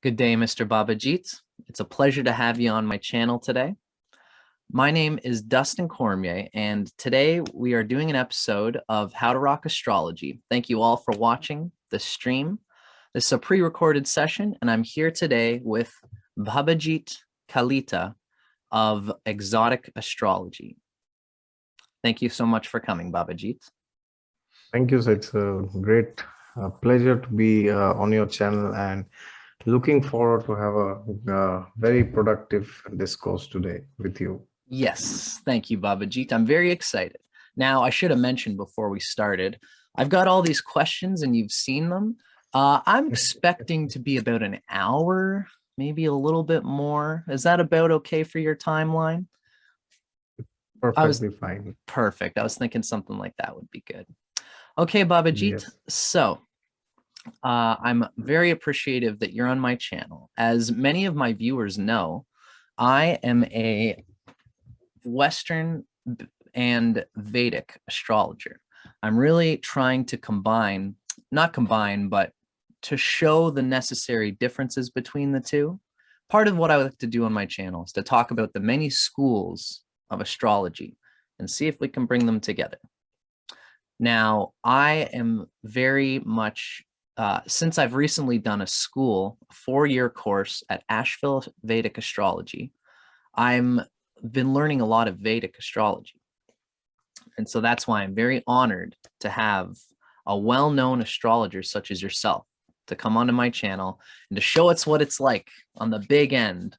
Good day, Mr. Babajeet. It's a pleasure to have you on my channel today. My name is Dustin Cormier, and today we are doing an episode of How to Rock Astrology. Thank you all for watching the stream. This is a pre-recorded session, and I'm here today with Bhabajeet Kalita of Exoticastrology. Thank you so much for coming, Babajeet. Thank you. It's a great pleasure to be on your channel and looking forward to have a very productive discourse today with you. Yes, thank you, Babajeet. I'm very excited. Now, I should have mentioned before we started, I've got all these questions and you've seen them. I'm expecting to be about an hour, maybe a little bit more. Is that about okay for your timeline? Perfectly fine. Perfect. I was thinking something like that would be good. Okay, Babajeet. Yes. So I'm very appreciative that you're on my channel. As many of my viewers know, I am a Western and Vedic astrologer. I'm really trying to but to show the necessary differences between the two. Part of what I like to do on my channel is to talk about the many schools of astrology and see if we can bring them together. Now, I am very much, since I've recently done a 4-year course at Asheville Vedic Astrology, I've been learning a lot of Vedic astrology. And so that's why I'm very honored to have a well-known astrologer such as yourself to come onto my channel and to show us what it's like on the big end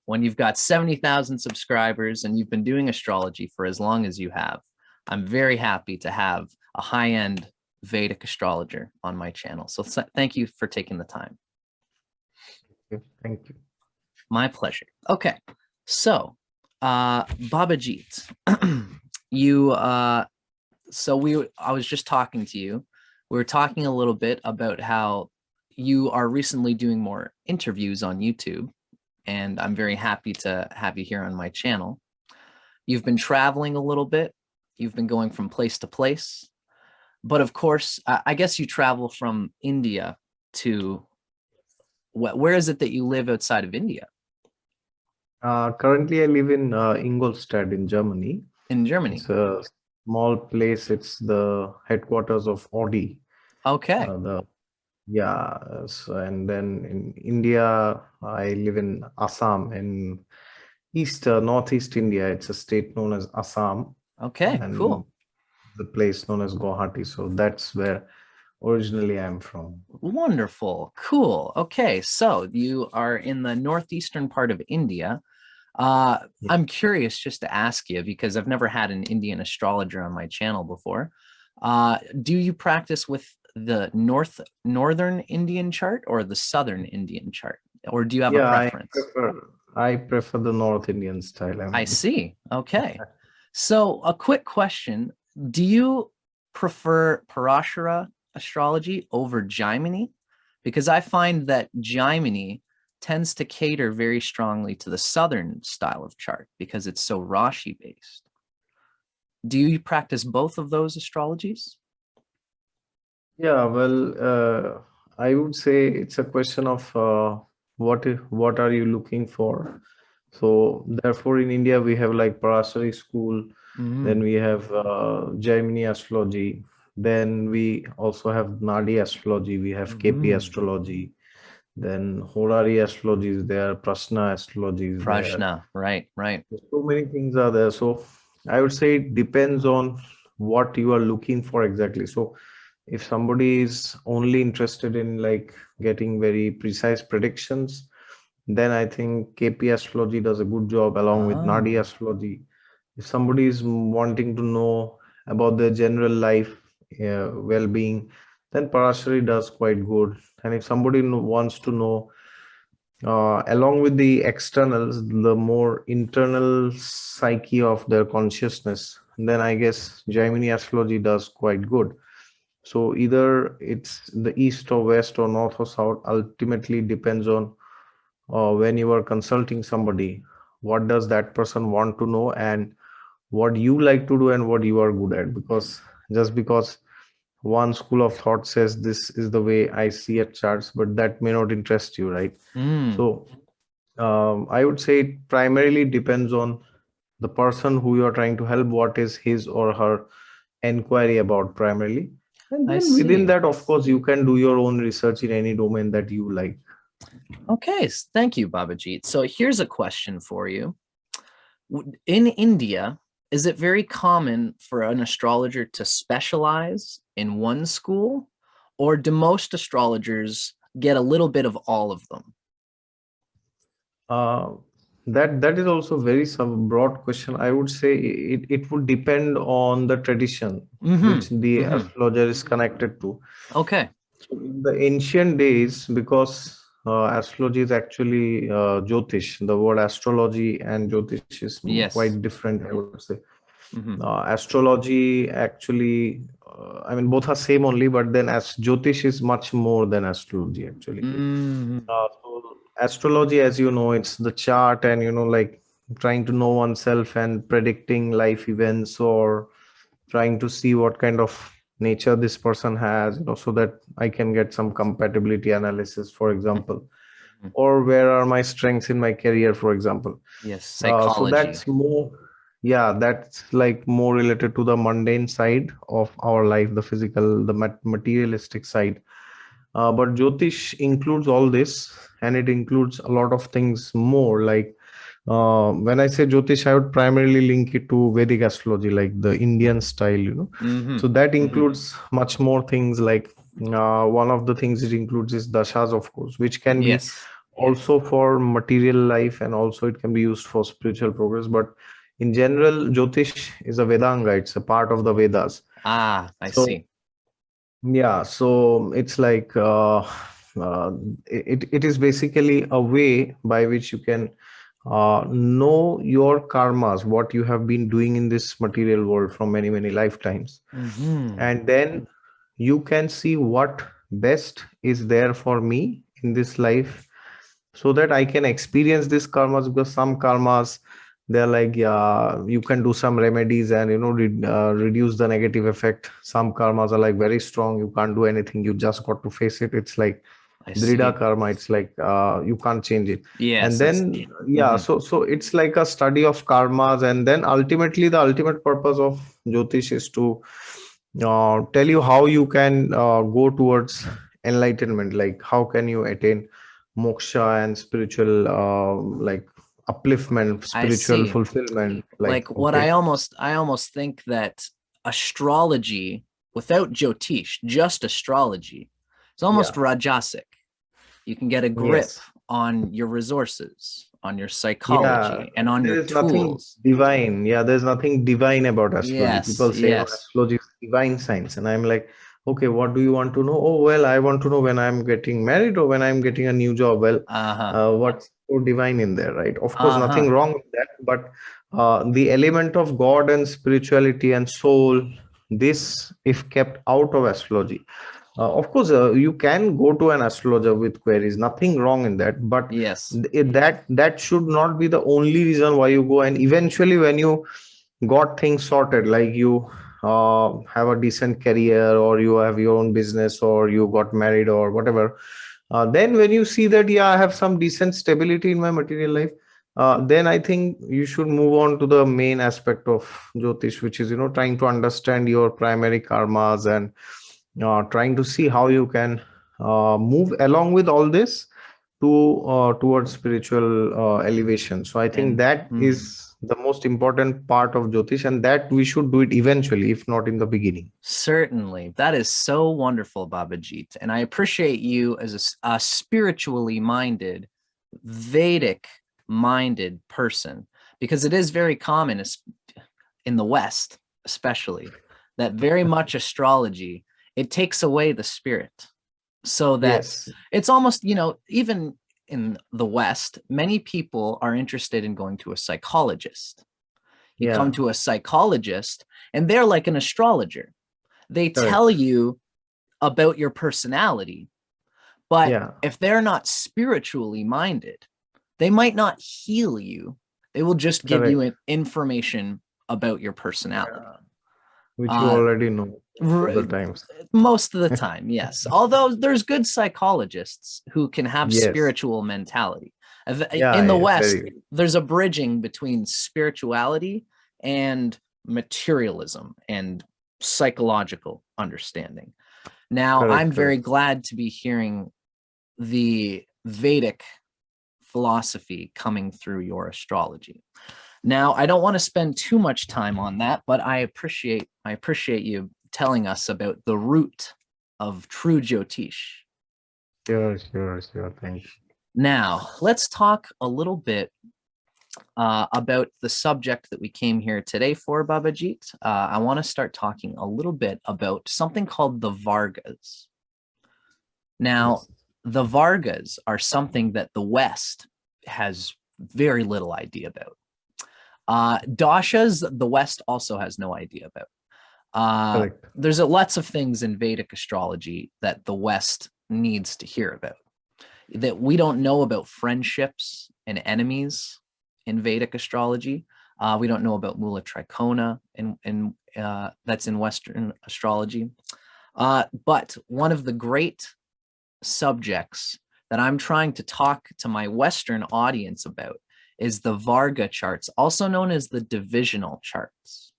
when you've got 70,000 subscribers and you've been doing astrology for as long as you have. I'm very happy to have a high-end Vedic astrologer on my channel. So thank you for taking the time. Thank you. My pleasure. Okay, so Babajeet, I was just talking to you. We were talking a little bit about how you are recently doing more interviews on YouTube, and I'm very happy to have you here on my channel. You've been traveling a little bit. You've been going from place to place. But of course, I guess you travel from India to, where is it that you live outside of India? Currently, I live in Ingolstadt in Germany. In Germany. It's a small place. It's the headquarters of Audi. Okay. And then in India, I live in Assam in northeast India. It's a state known as Assam. Okay, cool. The place known as Guwahati. So that's where originally I'm from. Wonderful. Cool. Okay. So you are in the northeastern part of India. I'm curious just to ask you, because I've never had an Indian astrologer on my channel before. Do you practice with the northern Indian chart or the southern Indian chart? Or do you have a preference? I prefer the North Indian style. I see. Okay. So a quick question. Do you prefer Parashara astrology over Jaimini? Because I find that Jaimini tends to cater very strongly to the southern style of chart because it's so Rashi based. Do you practice both of those astrologies? Yeah, well, I would say it's a question of what are you looking for? So therefore in India we have like Parashari school, then we have Jaimini astrology, then we also have Nadi astrology, we have KP astrology, then Horari astrology is there, Prashna astrology is there. Right. So many things are there. So I would say it depends on what you are looking for exactly. So if somebody is only interested in like getting very precise predictions, then I think KP astrology does a good job along with Nadi astrology. If somebody is wanting to know about their general life well-being, then Parashari does quite good. And if somebody wants to know along with the externals, the more internal psyche of their consciousness, then I guess Jaimini astrology does quite good. So either it's the east or west or north or south, ultimately depends on when you are consulting somebody, what does that person want to know and what you like to do and what you are good at. Because just because one school of thought says this is the way I see at charts, but that may not interest you, right? Mm, So I would say it primarily depends on the person who you are trying to help, what is his or her inquiry about primarily. And I then within see. that, of course, you can do your own research in any domain that you like. Okay, thank you, Babajeet. So here's a question for you. In India, is it very common for an astrologer to specialize in one school, or do most astrologers get a little bit of all of them? Uh, that is also very some broad question. I would say it would depend on the tradition which the astrologer is connected to. Okay. So in the ancient days, because astrology is actually Jyotish, the word astrology and Jyotish is Yes. quite different, I would say. Mm-hmm. Astrology actually, I mean, both are same only, but then as Jyotish is much more than astrology actually. Mm-hmm. So astrology, as you know, it's the chart and, like trying to know oneself and predicting life events or trying to see what kind of nature this person has, so that I can get some compatibility analysis, for example, or where are my strengths in my career, for example. Yes, So psychology. that's more, yeah, that's like more related to the mundane side of our life, the physical, the materialistic side. But Jyotish includes all this, and it includes a lot of things more. Like when I say Jyotish, I would primarily link it to Vedic astrology, like the Indian style. Mm-hmm. So that includes much more things. Like one of the things it includes is dashas, of course, which can be Yes. also for material life, and also it can be used for spiritual progress. But in general, Jyotish is a Vedanga; it's a part of the Vedas. Ah, I So see. yeah, so it's like it is basically a way by which you can know your karmas, what you have been doing in this material world from many, many lifetimes. Mm-hmm. And then you can see what best is there for me in this life so that I can experience this karmas, because some karmas they're like, yeah, you can do some remedies and reduce the negative effect. Some karmas are like very strong, you can't do anything, you just got to face it. It's like I drida see. karma, it's like you can't change it. And Yes, it's then yeah, mhm. so it's like a study of karmas, and then ultimately the ultimate purpose of Jyotish is to tell you how you can go towards enlightenment, like how can you attain moksha and spiritual like upliftment, I spiritual see. fulfillment, like Like what okay. I almost think that astrology without Jyotish, just astrology, it's almost Yeah. rajasic. You can get a grip Yes. on your resources, on your Yeah, psychology, and on there your is nothing tools. divine. Yeah, there's nothing divine about astrology. Yes, People say, yes. astrology is divine science. And I'm like, okay, what do you want to know? Oh, well, I want to know when I'm getting married or when I'm getting a new job. Well, Uh-huh. what's so divine in there, right? Of course, nothing Uh-huh. wrong with that. But the element of God and spirituality and soul, this, if kept out of astrology, of course, you can go to an astrologer with queries. Nothing wrong in that, but Yes. that should not be the only reason why you go. And eventually, when you got things sorted, like you have a decent career, or you have your own business, or you got married, or whatever, then when you see that, yeah, I have some decent stability in my material life, then I think you should move on to the main aspect of Jyotish, which is trying to understand your primary karmas and trying to see how you can move along with all this to towards spiritual elevation. So I think And that is the most important part of Jyotish, and that we should do it eventually, if not in the beginning. certainly, that is so wonderful, Babajeet. And I appreciate you as a spiritually minded, Vedic minded person, because it is very common in the West, especially, that very much astrology, it takes away the spirit. So that Yes, it's almost, even in the West, many people are interested in going to a psychologist. You come yeah, to a psychologist, and they're like an astrologer. They tell correct. you about your personality, but Yeah, if they're not spiritually minded, they might not heal you. They will just give correct. you information about your personality. Yeah. which you Uh, already know r- all the times. most of the time, yes. Although there's good psychologists who can have Yes. spiritual mentality. Yeah, In the yes, West, very. there's a bridging between spirituality and materialism and psychological understanding. Now, I'm Correct, very correct. glad to be hearing the Vedic philosophy coming through your astrology. Now, I don't want to spend too much time on that, but I appreciate you telling us about the root of true Jyotish. Sure, sure, sure. Thanks. Now, let's talk a little bit about the subject that we came here today for, Babajeet. I want to start talking a little bit about something called the Vargas. Now, Yes. the Vargas are something that the West has very little idea about. Dashas, the West also has no idea about. Correct. There's lots of things in Vedic astrology that the West needs to hear about. That we don't know about friendships and enemies in Vedic astrology. We don't know about Mula Trikona, and that's in Western astrology. But one of the great subjects that I'm trying to talk to my Western audience about is the Varga charts, also known as the divisional charts.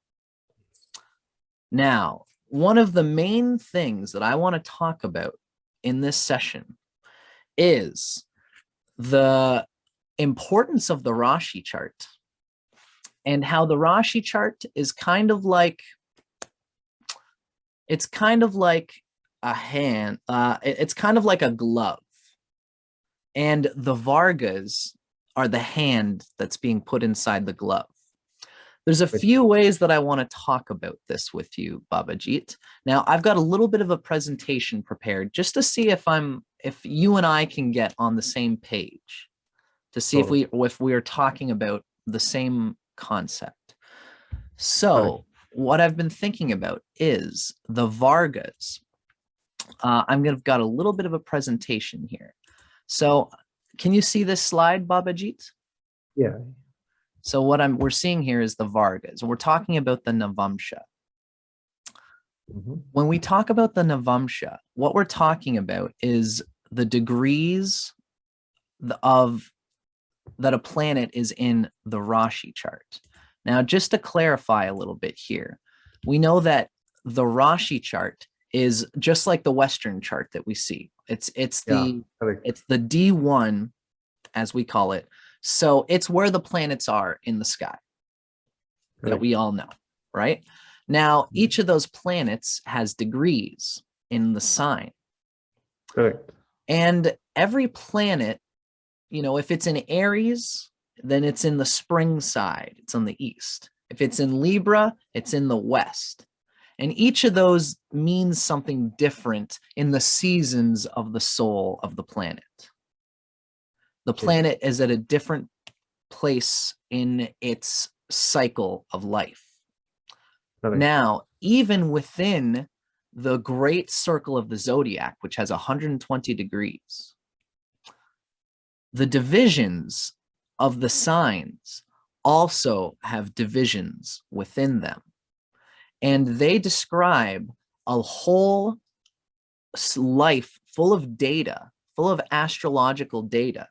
Now, one of the main things that I want to talk about in this session is the importance of the Rashi chart and how the Rashi chart is kind of like, it's kind of like a hand, it's kind of like a glove. And the Vargas are the hand that's being put inside the glove. There's a few ways that I want to talk about this with you, Babajeet. Now, I've got a little bit of a presentation prepared just to see if you and I can get on the same page, to see if we are talking about the same concept. So, what I've been thinking about is the Vargas. I've got a little bit of a presentation here. So, can you see this slide, Babajeet? Yeah. So we're seeing here is the Vargas. We're talking about the Navamsha. When we talk about the Navamsha, what we're talking about is the degrees of that a planet is in the Rashi chart. Now, just to clarify a little bit here, we know that the Rashi chart is just like the Western chart that we see. It's the D1, as we call it. So it's where the planets are in the sky that we all know, right? Now, each of those planets has degrees in the sign. Correct. And every planet, you know, if it's in Aries, then it's in the spring side, it's on the east. If it's in Libra, it's in the west. And each of those means something different in the seasons of the soul of the planet. The planet is at a different place in its cycle of life. Now, even within the great circle of the zodiac, which has 120 degrees, the divisions of the signs also have divisions within them. And they describe a whole life full of data, full of astrological data,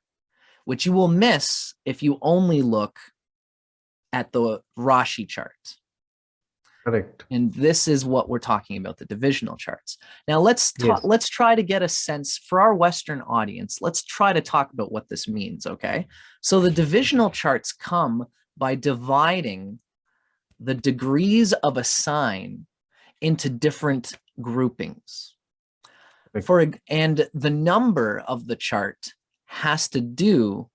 which you will miss if you only look at the Rashi chart. Correct. And this is what we're talking about, the divisional charts. Now let's try to get a sense for our Western audience. Let's try to talk about what this means, okay? So the divisional charts come by dividing the degrees of a sign into different groupings. And the number of the chart has to do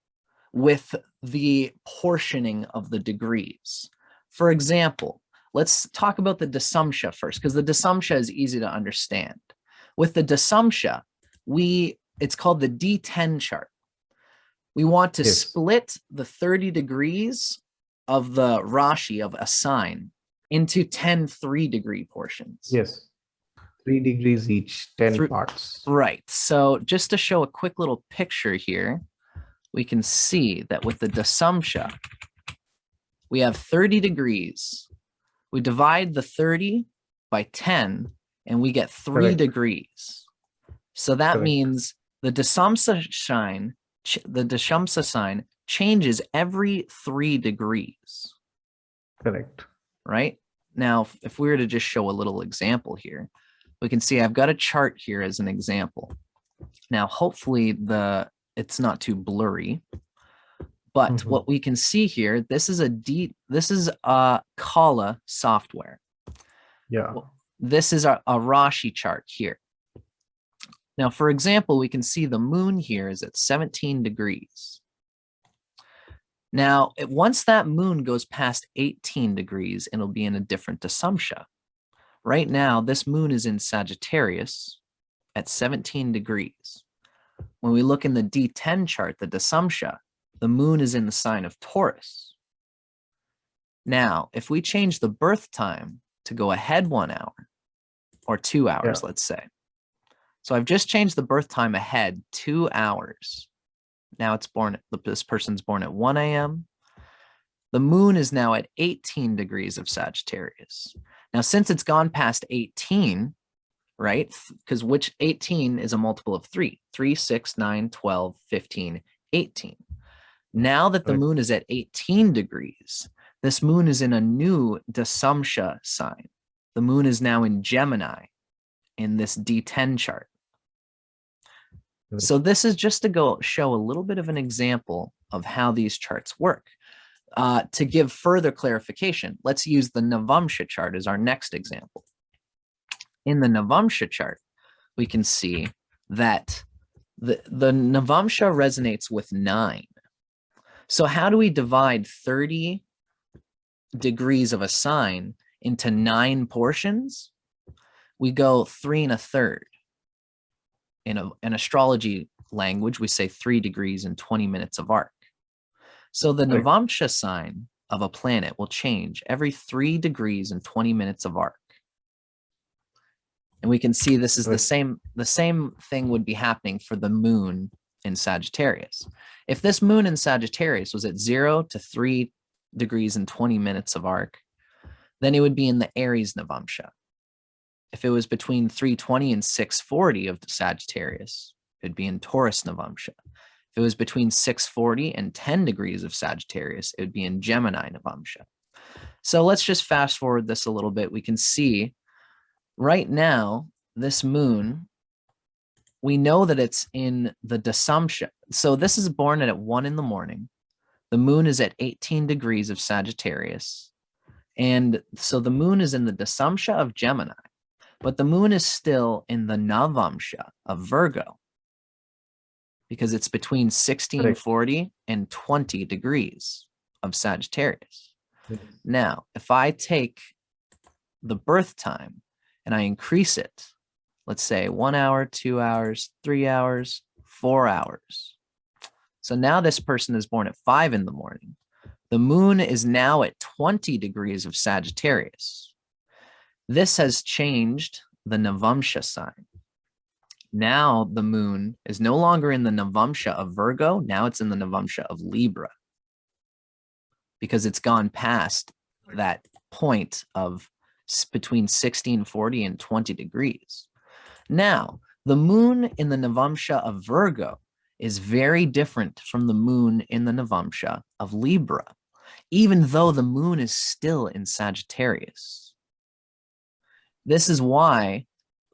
with the portioning of the degrees. For example, let's talk about the Dasamsha first, because the Dasamsha is easy to understand. With the Dasamsha, it's called the D10 chart. We want to split the 30 degrees of the Rashi of a sign into 10 3-degree portions. Yes. 3 degrees each, 10 parts. Right. So just to show a quick little picture here, we can see that with the Dasamsha, we have 30 degrees. We divide the 30 by 10, and we get 3 Correct. degrees. So that Correct. means the Dashamsa sign changes every 3 degrees. Correct. Right? Now, if we were to just show a little example here, we can see I've got a chart here as an example. Now, hopefully it's not too blurry, but what we can see here, this is a Kala software. Yeah. This is a Rashi chart here. Now, for example, we can see the moon here is at 17 degrees. Now, once that moon goes past 18 degrees, it'll be in a different Dashamsha. Right now, this moon is in Sagittarius at 17 degrees. When we look in the D10 chart, the Dashamsha, the moon is in the sign of Taurus. Now, if we change the birth time to go ahead 1 hour or 2 hours, let's say. So I've just changed the birth time ahead 2 hours. Now this person's born at 1 a.m. The moon is now at 18 degrees of Sagittarius. Now, since it's gone past 18, right? Because which 18 is a multiple of 3. 3, 6, 9, 12, 15, 18. Now that the moon is at 18 degrees, this moon is in a new Dashamsha sign. The moon is now in Gemini in this D10 chart. So this is just to show a little bit of an example of how these charts work. To give further clarification, let's use the Navamsha chart as our next example. In the Navamsha chart, we can see that the Navamsha resonates with 9. So how do we divide 30 degrees of a sign into 9 portions? We go 3 1/3. In astrology language, we say 3 degrees and 20 minutes of arc. So the Navamsha sign of a planet will change every 3 degrees and 20 minutes of arc. And we can see this is the same thing would be happening for the moon in Sagittarius. If this moon in Sagittarius was at 0 to 3 degrees and 20 minutes of arc, then it would be in the Aries Navamsha. If it was between 320 and 640 of Sagittarius, it'd be in Taurus Navamsha. If it was between 640 and 10 degrees of Sagittarius, it would be in Gemini Navamsha. So let's just fast forward this a little bit. We can see right now, this moon, we know that it's in the Dashamsha. So this is born at 1 in the morning. The moon is at 18 degrees of Sagittarius. And so the moon is in the Dashamsha of Gemini. But the moon is still in the Navamsha of Virgo because it's between 1640 and 20 degrees of Sagittarius. Now, if I take the birth time and I increase it, let's say 1 hour, 2 hours, 3 hours, 4 hours. So now this person is born at 5 in the morning. The moon is now at 20 degrees of Sagittarius. This has changed the Navamsha sign. Now the moon is no longer in the Navamsha of Virgo. Now it's in the Navamsha of Libra because it's gone past that point of between 1640 and 20 degrees. Now, the moon in the Navamsha of Virgo is very different from the moon in the Navamsha of Libra, even though the moon is still in Sagittarius. This is why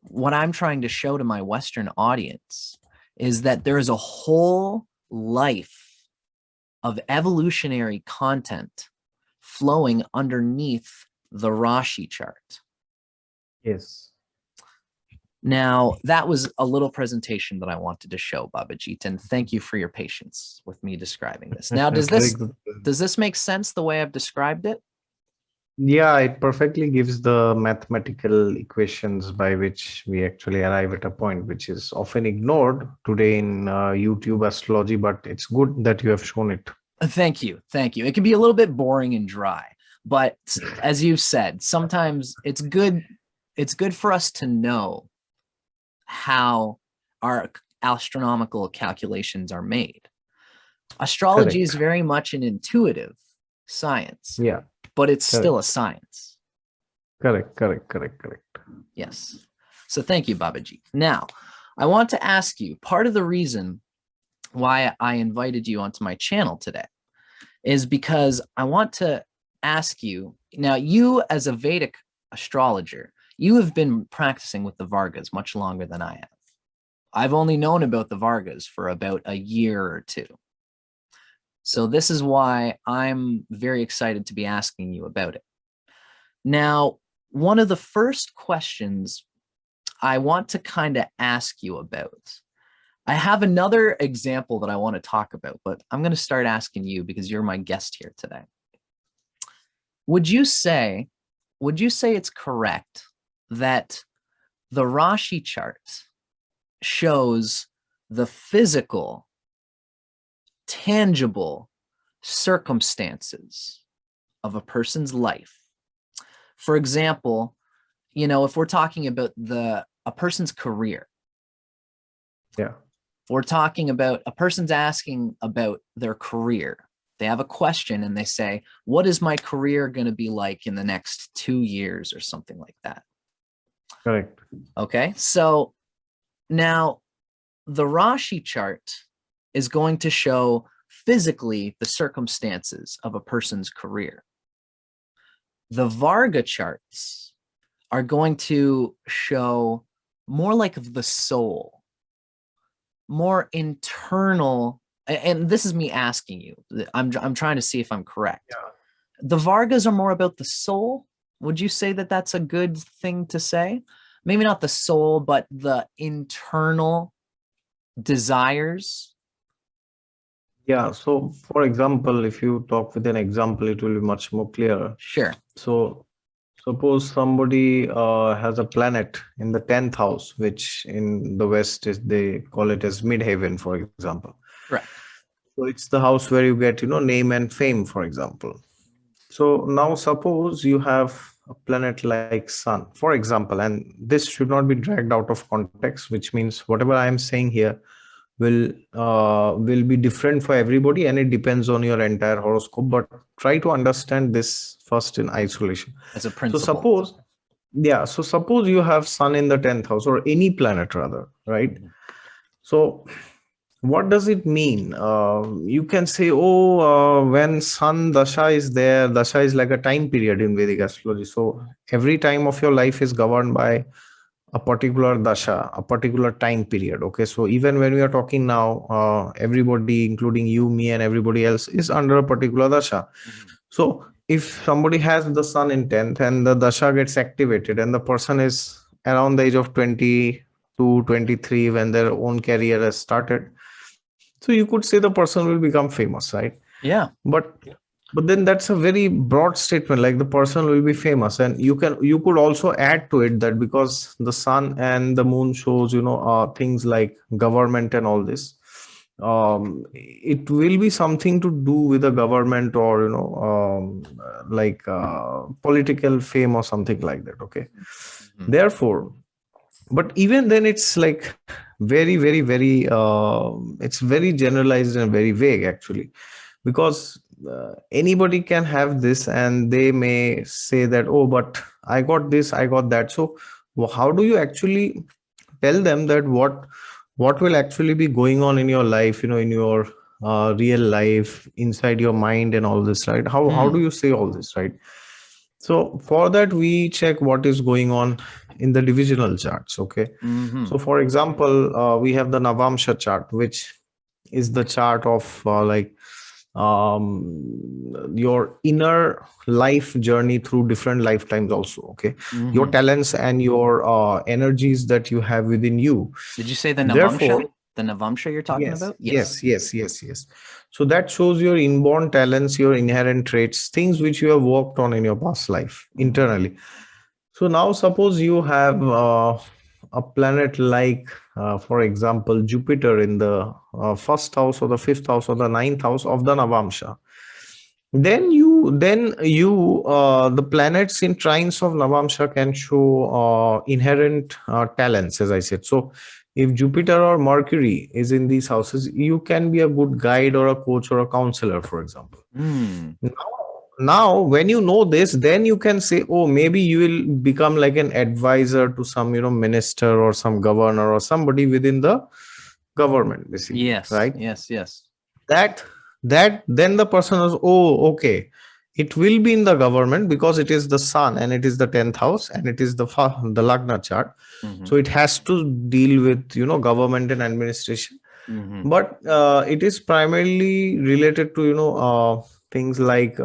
what I'm trying to show to my Western audience is that there is a whole life of evolutionary content flowing underneath the Rashi chart. Yes. Now, that was a little presentation that I wanted to show, Babajeet, and thank you for your patience with me describing this. Now, does this make sense the way I've described it? Yeah, it perfectly gives the mathematical equations by which we actually arrive at a point, which is often ignored today in YouTube astrology, but it's good that you have shown it. Thank you. Thank you. It can be a little bit boring and dry, but as you said, sometimes it's good for us to know how our astronomical calculations are made. Astrology is very much an intuitive science. Yeah. But it's still a science. Correct. Yes. So thank you, Babajeet. Now, I want to ask you, part of the reason why I invited you onto my channel today is because I want to ask you, now you as a Vedic astrologer, you have been practicing with the Vargas much longer than I have. I've only known about the Vargas for about a year or two. So this is why I'm very excited to be asking you about it. Now, one of the first questions I want to kind of ask you about, I have another example that I want to talk about, but I'm going to start asking you because you're my guest here today. Would you say it's correct that the Rashi chart shows the physical, tangible circumstances of a person's life? For example, if we're talking about a person's career, Yeah. we're talking about a person's asking about their career. They have a question and they say, what is my career going to be like in the next 2 years or something like that? Correct. Okay. So now the Rashi chart is going to show physically the circumstances of a person's career. The Varga charts are going to show more like the soul, more internal. And this is me asking you. I'm trying to see if I'm correct. Yeah. The Vargas are more about the soul. Would you say that that's a good thing to say? Maybe not the soul, but the internal desires. Yeah. So, for example, if you talk with an example, it will be much more clearer. Sure. So, suppose somebody has a planet in the 10th house, which in the West is they call it as midheaven, for example. Correct. So it's the house where you get, name and fame, for example. So now suppose you have a planet like Sun, for example, and this should not be dragged out of context, which means whatever I am saying here will be different for everybody, and it depends on your entire horoscope. But try to understand this first in isolation. As a So principle. suppose you have Sun in the 10th house, or any planet rather, right? So what does it mean? You can say, when Sun Dasha is there, Dasha is like a time period in Vedic astrology. So every time of your life is governed by a particular Dasha, a particular time period. Okay, so even when we are talking now, everybody, including you, me, and everybody else, is under a particular Dasha. So if somebody has the Sun in 10th and the Dasha gets activated and the person is around the age of 22, 23 when their own career has started, so you could say the person will become famous, right? Yeah. But then that's a very broad statement, like the person will be famous, and you could also add to it that because the Sun and the Moon shows things like government and all this, it will be something to do with the government, or like political fame or something like that. Okay. Therefore, but even then it's like very it's very generalized and very vague actually, because anybody can have this and they may say that, oh, but I got this, I got that. So how do you actually tell them that what will actually be going on in your life, in your real life, inside your mind and all this, right? How do you say all this, right? So for that, we check what is going on in the divisional charts. Okay. So for example, we have the Navamsha chart, which is the chart of your inner life journey through different lifetimes also. Okay. Your talents and your energies that you have within you. Did you say the Navamsha? Therefore, the Navamsha you're talking about? Yes. So that shows your inborn talents, your inherent traits, things which you have worked on in your past life internally. So now suppose you have a planet like, for example, Jupiter in the first house or the fifth house or the ninth house of the Navamsha. Then the planets in trines of Navamsha can show inherent talents, as I said. So if Jupiter or Mercury is in these houses, you can be a good guide or a coach or a counselor, for example. Now, now when you know this, then you can say, oh, maybe you will become like an advisor to some, minister or some governor or somebody within the government, basically, Yes, right? yes, yes. that that then the person is, oh, okay, it will be in the government because it is the sun and it is the 10th house and it is the lagna chart, Hmm. so it has to deal with government and administration. Hmm. But it is primarily related to things like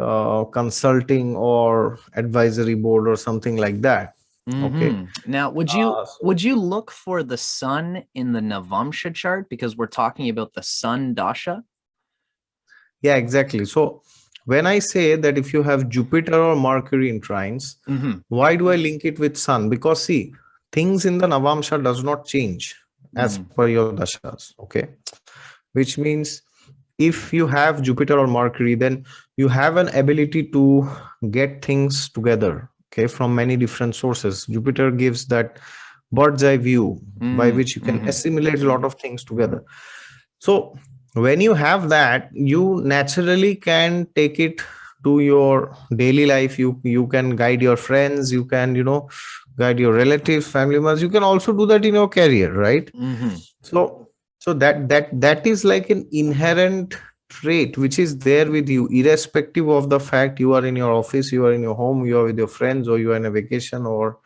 consulting or advisory board or something like that. Okay. Now, So would you look for the sun in the Navamsha chart because we're talking about the sun dasha? yeah, exactly. So when I say that if you have Jupiter or Mercury in trines, Hmm. why do I link it with sun? Because see, things in the Navamsha does not change as Mm. per your dashas. Okay. Which means if you have Jupiter or Mercury, then you have an ability to get things together, okay, from many different sources. Jupiter gives that bird's eye view by Mm. which you can Hmm. assimilate a lot of things together. So when you have that, you naturally can take it to your daily life. You can guide your friends, you can guide your relatives, family members. You can also do that in your career, right? Hmm. So that is like an inherent trait which is there with you, irrespective of the fact you are in your office, you are in your home, you are with your friends, or you are in a vacation, or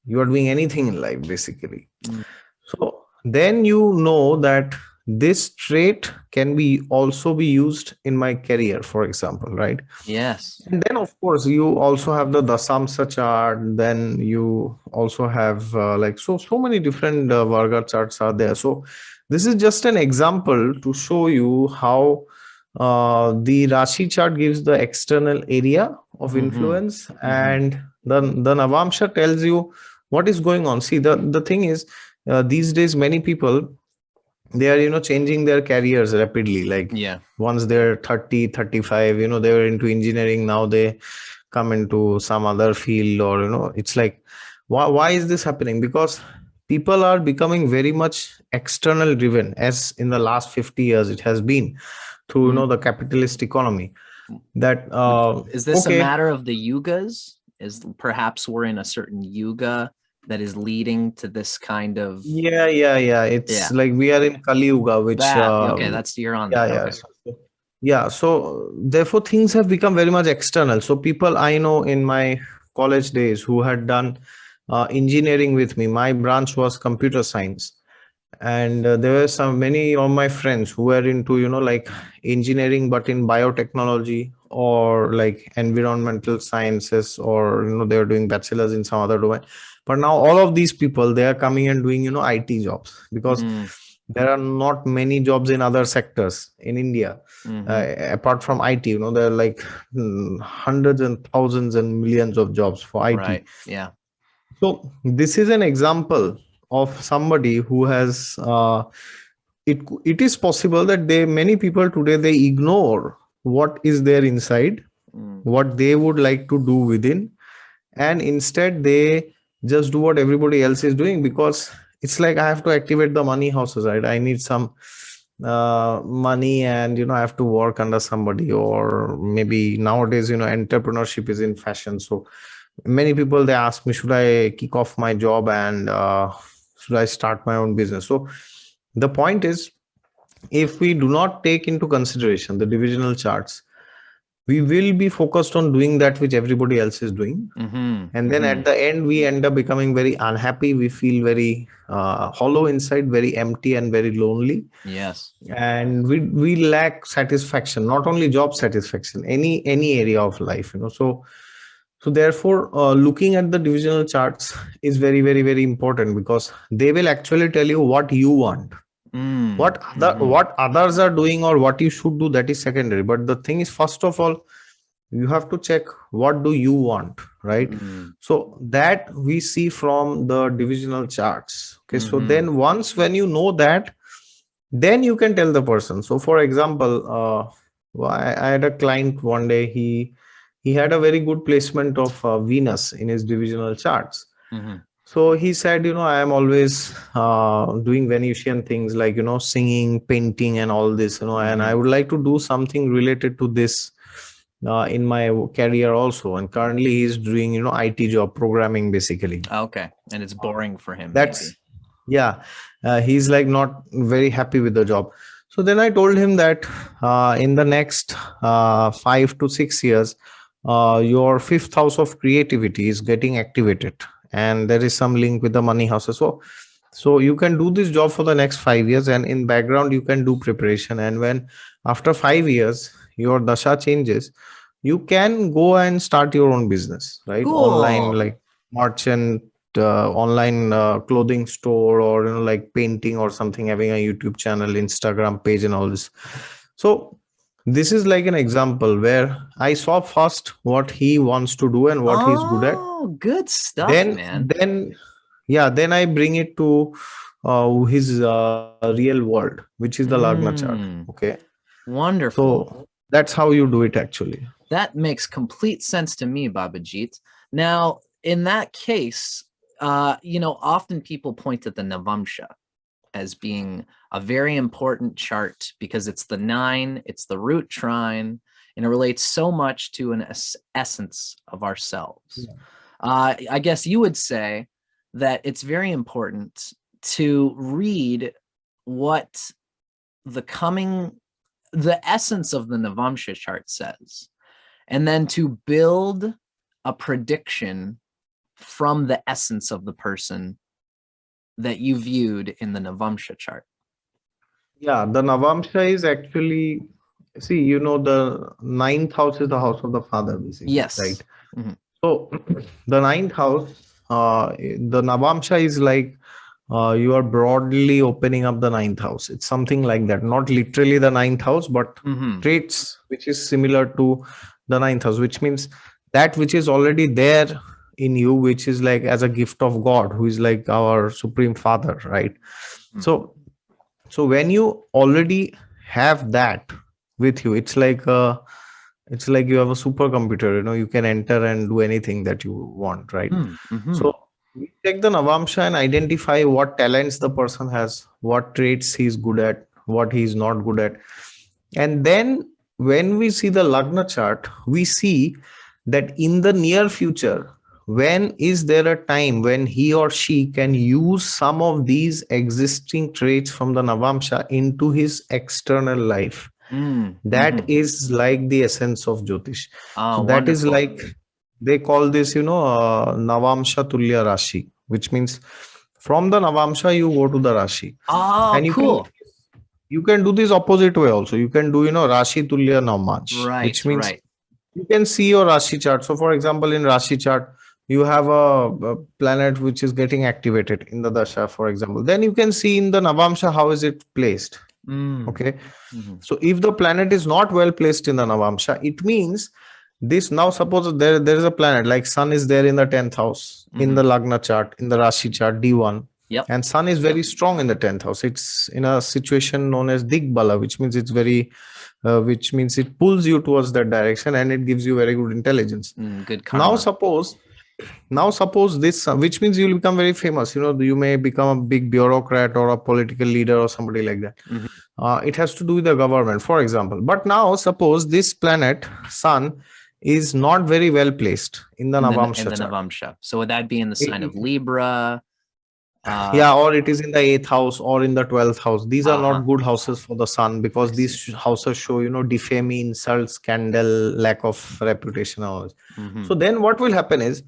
you are doing anything in life, basically. Mm. So then you know that this trait can be also be used in my career, for example, right? Yes. And then of course you also have the Dasamsa chart. Then you also have like so many different Varga charts are there. So this is just an example to show you how the Rashi chart gives the external area of Hmm. influence, Hmm. and the Navamsha tells you what is going on. See, the thing is, these days many people, they are changing their careers rapidly. Like Yeah. once they're 30, 35, they were into engineering, now they come into some other field, or it's like, why is this happening? Because people are becoming very much external driven, as in the last 50 years it has been, through Mm. the capitalist economy. That Is this a okay. matter of the yugas? Is perhaps we're in a certain yuga that is leading to this kind of Yeah, it's yeah. like we are in Kali Yuga, which That okay, that's you're on yeah, that. yeah. Okay. So therefore things have become very much external. So people I know in my college days who had done engineering with me, my branch was computer science, and there were some many of my friends who were into like engineering but in biotechnology or like environmental sciences, or they were doing bachelors in some other domain. But now all of these people, they are coming and doing IT jobs, because Mm. there are not many jobs in other sectors in India, Hmm. apart from IT. There are like hundreds and thousands and millions of jobs for IT. Right. Yeah. So this is an example of somebody who has it is possible that they many people today, they ignore what is there inside, Mm. what they would like to do within, and instead they just do what everybody else is doing, because it's like, I have to activate the money houses, right? I need some money, and I have to work under somebody. Or maybe nowadays entrepreneurship is in fashion, so many people, they ask me, should I kick off my job and should I start my own business? So the point is, if we do not take into consideration the divisional charts, we will be focused on doing that which everybody else is doing, Hmm. and then Hmm. at the end we end up becoming very unhappy. We feel very hollow inside, very empty and very lonely, Yes. and we lack satisfaction, not only job satisfaction, any area of life. So therefore, looking at the divisional charts is very, very, very important, because they will actually tell you what you want. Mm. Hmm. What others are doing or what you should do, that is secondary. But the thing is, first of all, you have to check what do you want, right? Mm. So that we see from the divisional charts. Okay, so Hmm. then once when you know that, then you can tell the person. So for example, well, I had a client one day. He had a very good placement of Venus in his divisional charts. Hmm. So he said, I am always doing Venusian things like, singing, painting, and all this, and I Hmm. would like to do something related to this in my career also, and currently he's doing IT job, programming basically. Okay. And it's boring for him, That's maybe. yeah, he's like not very happy with the job. So then I told him that in the next 5 to 6 years, your fifth house of creativity is getting activated, and there is some link with the money houses. So you can do this job for the next 5 years, and in background you can do preparation. And when after 5 years your dasha changes, you can go and start your own business, right? Online, Cool. like merchant, online clothing store, or like painting or something, having a YouTube channel, Instagram page, and all this. So this is like an example where I saw first what he wants to do and what he's good at. Oh, good stuff, then man. then yeah, then I bring it to his real world, which is the Lagna chart. Mm, Okay, wonderful. so that's how you do it actually. That makes complete sense to me, Babajeet. Now, in that case, often people point at the Navamsha as being a very important chart because it's the 9, it's the root trine, and it relates so much to an essence of ourselves. I guess you would say that it's very important to read what the essence of the Navamsha chart says, and then to build a prediction from the essence of the person that you viewed in the Navamsha chart. Yeah, the Navamsha is actually, see, the ninth house is the house of the father, basically, Yes. right? Mhm. So the ninth house, the Navamsha is like you are broadly opening up the ninth house. It's something like that, not literally the ninth house, but Mhm. traits which is similar to the ninth house, which means that which is already there in you, which is like as a gift of God, who is like our supreme father, right? Mhm. So when you already have that with you, it's like you have a supercomputer, you can enter and do anything that you want, right? Mhm. So we check the Navamsha and identify what talents the person has, what traits he's good at, what he's not good at. And then when we see the Lagna chart, we see that in the near future, when is there a time when he or she can use some of these existing traits from the Navamsha into his external life? That Mhm. is like the essence of Jyotish. So that is Wonderful. like, they call this, Navamsha Tulya Rashi, which means from the Navamsha you go to the Rashi. Oh, And cool. you can do this opposite way also. You can do, Rashi Tulya Navamsh, Right, which means right. you can see your Rashi chart. So for example, in Rashi chart, you have a planet which is getting activated in the Dasha, for example. Then you can see in the Navamsha how is it placed. Mm. Okay. Mhm. So if the planet is not well placed in the Navamsha, it means this. Now suppose there is a planet like Sun is there in the 10th house in the Mhm. Lagna chart, in the Rashi chart D1, Yep. and Sun is very strong in the 10th house. It's in a situation known as Digbala, which means it's very which means it pulls you towards that direction and it gives you very good intelligence. Good Now karma. suppose this, which means you will become very famous. You may become a big bureaucrat or a political leader or somebody like that. Mhm. It has to do with the government, for example. But now suppose this planet Sun is not very well placed in the In Navamsha the chart. Navamsha. So would that be in the sign of It- Libra? yeah, or it is in the 8th house or in the 12th house. These are Uh-huh. not good houses for the Sun, I because these see. houses show, defame, insult, scandal, lack of reputation, and all this. So Mhm. then what will happen is,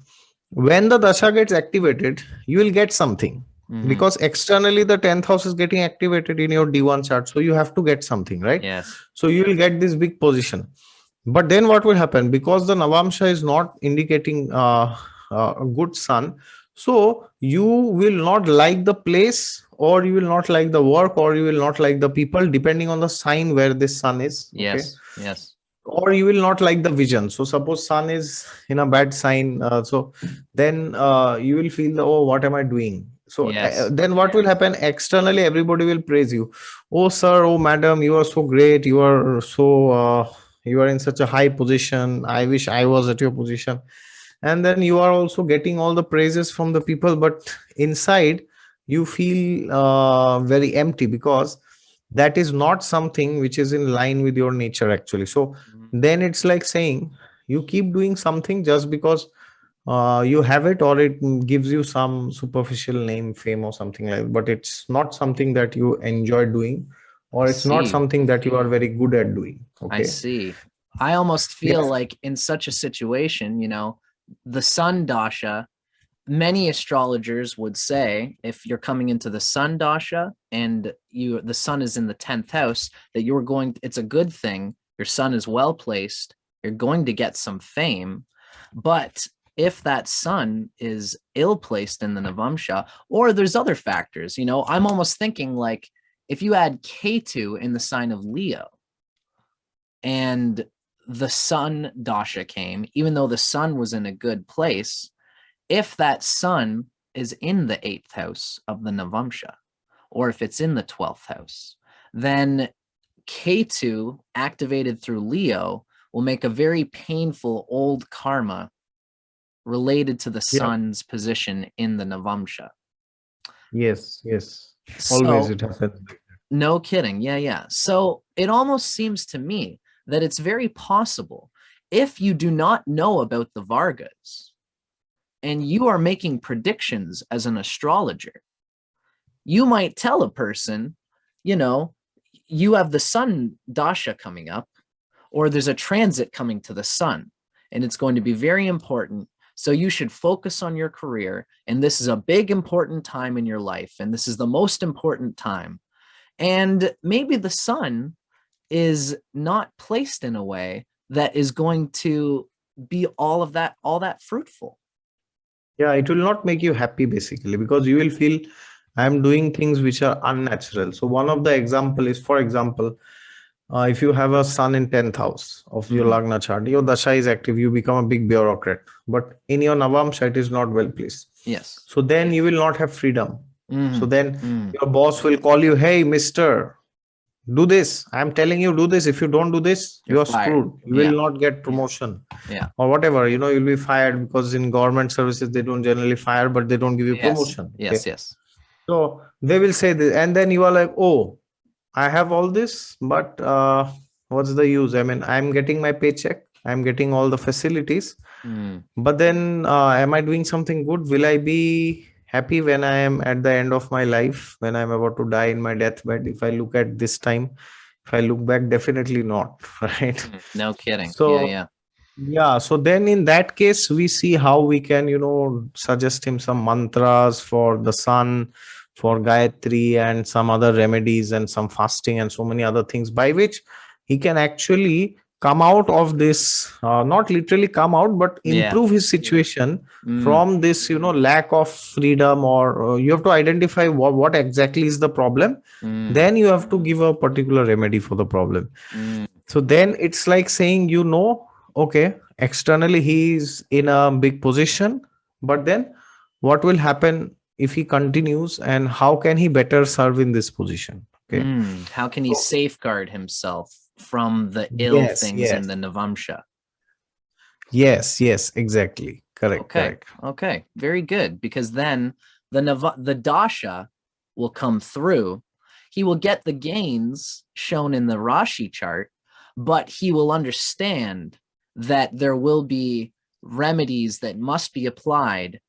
when the dasha gets activated, you will get something, Mhm. because externally the 10th house is getting activated in your D1 chart. So you have to get something, right? Yes. So you will get this big position. But then what will happen, because the Navamsha is not indicating a good sun, so you will not like the place, or you will not like the work, or you will not like the people, depending on the sign where this sun is. Okay. Yes. Yes. Or you will not like the vision. So suppose sun is in a bad sign, so then you will feel, oh, what am I doing? So Yes. then what will happen, externally everybody will praise you. Oh sir, oh madam, you are so great, you are in such a high position, I wish I was at your position. And then you are also getting all the praises from the people, but inside you feel very empty, because that is not something which is in line with your nature actually. So then it's like saying you keep doing something just because you have it, or it gives you some superficial name, fame, or something like that, but it's not something that you enjoy doing, I or it's not see. something that you are very good at doing. I Okay. see. I almost feel Yes. like in such a situation, the sun dasha, many astrologers would say if you're coming into the sun dasha and the sun is in the 10th house, that it's a good thing. Your sun is well placed. You're going to get some fame. But if that sun is ill placed in the Navamsha, or there's other factors, I'm almost thinking like if you add Ketu in the sign of Leo and the sun dasha came, even though the sun was in a good place, if that sun is in the 8th house of the Navamsha, or if it's in the 12th house, then Ketu activated through Leo will make a very painful old karma related to the sun's position in the Navamsha. Yes. Always So, it happens. no kidding. Yeah. So it almost seems to me that it's very possible if you do not know about the Vargas and you are making predictions as an astrologer, you might tell a person, you have the sun dasha coming up, or there's a transit coming to the sun, and it's going to be very important. So you should focus on your career, and this is a big important time in your life, and this is the most important time. And maybe the sun is not placed in a way that is going to be all that fruitful. Yeah, it will not make you happy basically, because you will feel I'm doing things which are unnatural. So one of the example is, for example, if you have a sun in 10th house of your Lagna chart, your dasha is active, you become a big bureaucrat. But in your Navamsha, it is not well placed. Yes. So then you will not have freedom. So then your boss will call you, hey, mister, do this. I'm telling you, do this. If you don't do this, you're screwed. You will not get promotion. Yeah. Or whatever, you'll be fired, because in government services, they don't generally fire, but they don't give you promotion. Yes. So they will say this. And then you are like, oh, I have all this, but what's the use? I mean, I'm getting my paycheck. I'm getting all the facilities. But then am I doing something good? Will I be happy when I am at the end of my life, when I'm about to die in my deathbed? If I look at this time, if I look back, definitely not, right? No kidding. So, yeah. So then in that case, we see how we can, suggest him some mantras for the sun, for Gayatri, and some other remedies and some fasting and so many other things by which he can actually come out of this, not literally come out, but improve his situation from this, lack of freedom, or you have to identify what exactly is the problem. Then you have to give a particular remedy for the problem. So then it's like saying, okay, externally he's in a big position, but then what will happen if he continues, and how can he better serve in this position? Okay. How can he safeguard himself from the ill things in the Navamsha? Yes, exactly. Correct. Okay, very good. Because then the dasha will come through. He will get the gains shown in the Rashi chart, but he will understand that there will be remedies that must be applied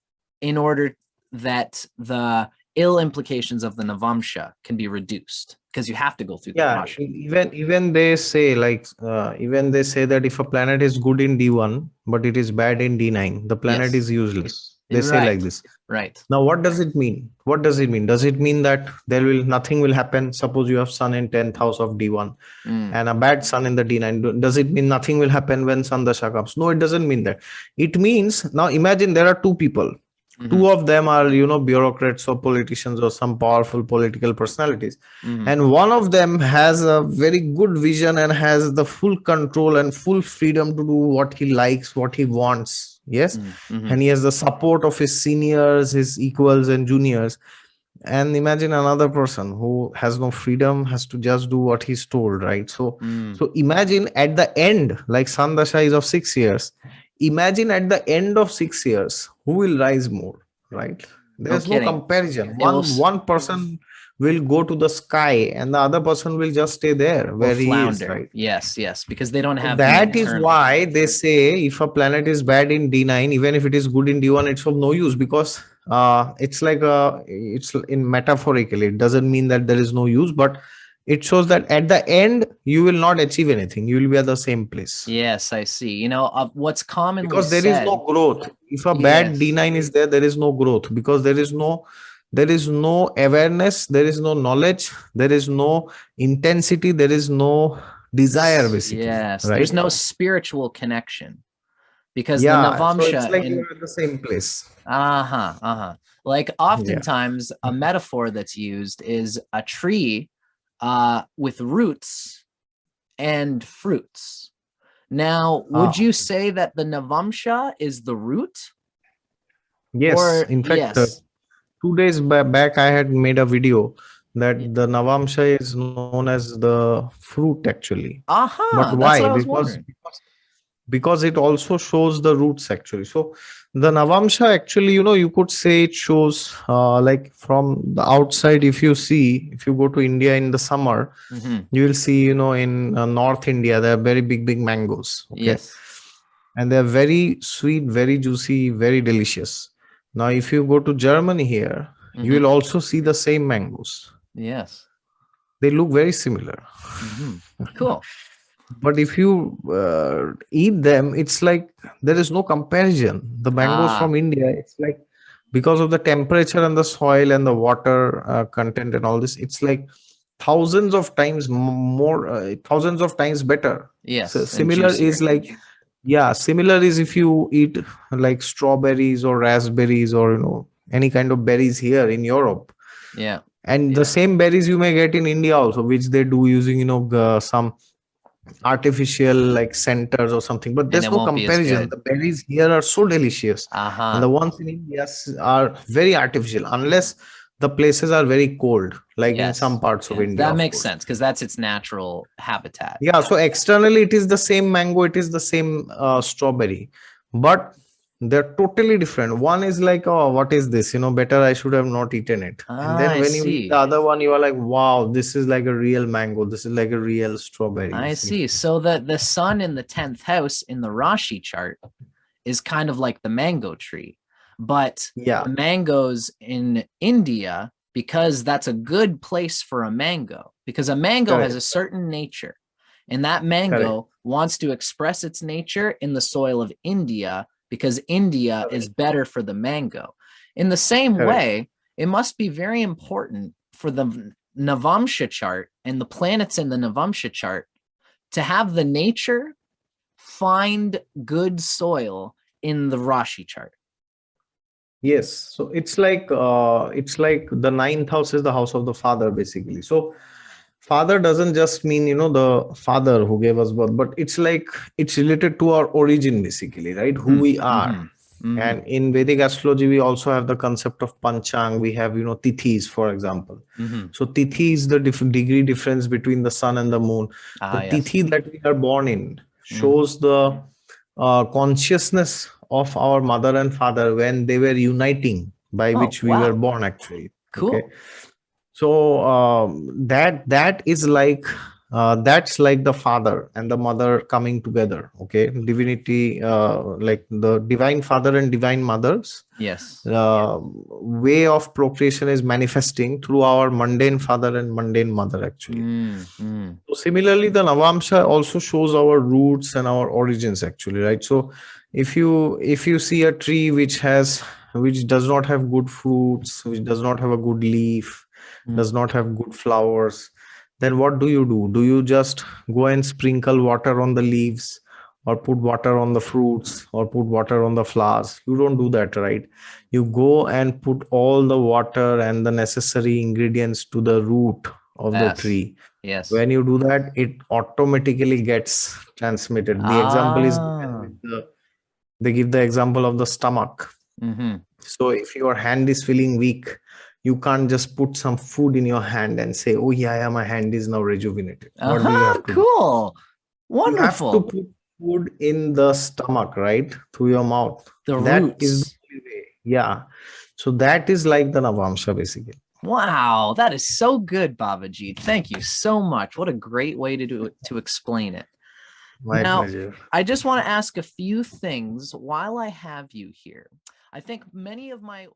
in order that the ill implications of the Navamsha can be reduced, because you have to go through the Rashi. Even they say that if a planet is good in D1 but it is bad in D9, the planet is useless. They say like this. Right. Now, what does it mean? Does it mean that nothing will happen? Suppose you have sun in 10th house of D1 and a bad sun in the D9. Does it mean nothing will happen when sun dasha comes? No, it doesn't mean that. It means, now imagine there are two people. Two of them are, bureaucrats or politicians or some powerful political personalities. And one of them has a very good vision and has the full control and full freedom to do what he likes, what he wants. Yes. And he has the support of his seniors, his equals and juniors. And imagine another person who has no freedom, has to just do what he's told, right? So imagine at the end, like Sandasha is of 6 years. Imagine at the end of 6 years, who will rise more, right? There's no comparison. One person will go to the sky and the other person will just stay there Or where he is, flounder. right? Yes, yes, because they don't So have the that is internal. why they say if a planet is bad in D9, even if it is good in D1, it's of no use, because it's like it's in metaphorically. It doesn't mean that there is no use, but it shows that at the end you will not achieve anything. You will be at the same place Yes, I see. You know, what's commonly because there is said. no growth. If a bad Yes. D9 is there, there is no growth because there is no awareness, there is no knowledge, there is no intensity, there is no desire, basically, Yes, right? there's no spiritual connection because the Yeah, so it's Navamsha like you in are at the same place. like Yeah. oftentimes a metaphor that's used is a tree with roots and fruits. Now, would you Okay. say that the Navamsha is the root? Yes, Or in fact, yes. 2 days back, I had made a video Yeah. that the Navamsha is known as the fruit actually. But That's why? what I was wondering. Because it also shows the roots actually. So the Navamsha actually, you could say it shows like from the outside. If you go to India in the summer, Mm-hmm. you will see, in North India, there are very big mangoes. Okay. Yes. And they're very sweet, very juicy, very delicious. Now, if you go to Germany here, you Mm-hmm. will also see the same mangoes. Yes. They look very similar. Mm-hmm. Cool. But if you eat them, it's like there is no comparison. The mangoes Ah, from India, it's like because of the temperature and the soil and the water content and all this, it's like thousands of times more, thousands of times better. So yes, and similar is juicier. like, yeah, similar is if you eat like strawberries or raspberries or any kind of berries here in Europe, Yeah. and the same berries you may get in India also, which they do using some artificial like centers or something, but And there's it no won't be as comparison. good. The berries here are so delicious and Uh-huh. the ones in India are very artificial, unless the places are very cold, like in some Yes. parts of Yes. India, That of makes course. sense because that's its natural habitat. Yeah, so externally it is the same mango, it is the same strawberry, but they're totally different. One is like, oh, what is this, better I should have not eaten it. And Ah, then I when you eat the see. other one, you are like, wow, this is like a real mango, this is like a real strawberry, I see. essentially. So the sun in the 10th house in the Rashi chart is kind of like the mango tree. But Yeah, the mangoes in India, because that's a good place for a mango, because a mango has correct, a certain nature, and that correct, mango wants to express its nature in the soil of India because India is correct, better for the mango. In the same correct. way, it must be very important for the Navamsha chart and the planets in the Navamsha chart to have the nature find good soil in the Rashi chart. Yes, so it's like the ninth house is the house of the father, basically. So father doesn't just mean the father who gave us birth, but it's like it's related to our origin, basically, right? Who we are. Mm-hmm. Mm-hmm. And in Vedic astrology, we also have the concept of panchang. We have tithis, for example. Mm-hmm. So tithi is the degree difference between the sun and the moon. The Ah, yes. tithi that we are born in Mm. shows the consciousness of our mother and father when they were uniting, by Oh, which we were wow. born actually. Okay. Cool. So that is like that's like the father and the mother coming together. Okay, divinity, like the divine father and divine mother's Yes. way of procreation is manifesting through our mundane father and mundane mother actually. Mm-hmm. So similarly, the Navamsha also shows our roots and our origins actually, right? So if you see a tree which does not have good fruits, which does not have a good leaf, Mm. does not have good flowers, then what do you do? Do you just go and sprinkle water on the leaves, or put water on the fruits, or put water on the flowers? You don't do that, right? You go and put all the water and the necessary ingredients to the root of the Yes. tree. Yes. When you do that, it automatically gets transmitted. The example is given Ah. with they give the example of the stomach. Mm-hmm. So if your hand is feeling weak, you can't just put some food in your hand and say, oh yeah, my hand is now rejuvenated. What do you Uh-huh. have to do? Cool. You have to Wonderful. put food in the stomach, right? Through your mouth. The That is the roots. only way. Yeah. So that is like the Navamsha, basically. Wow, that is so good, Babajeet. Thank you so much. What a great way to do it, to explain it. My Now, pleasure. I just want to ask a few things while I have you here. I think many of my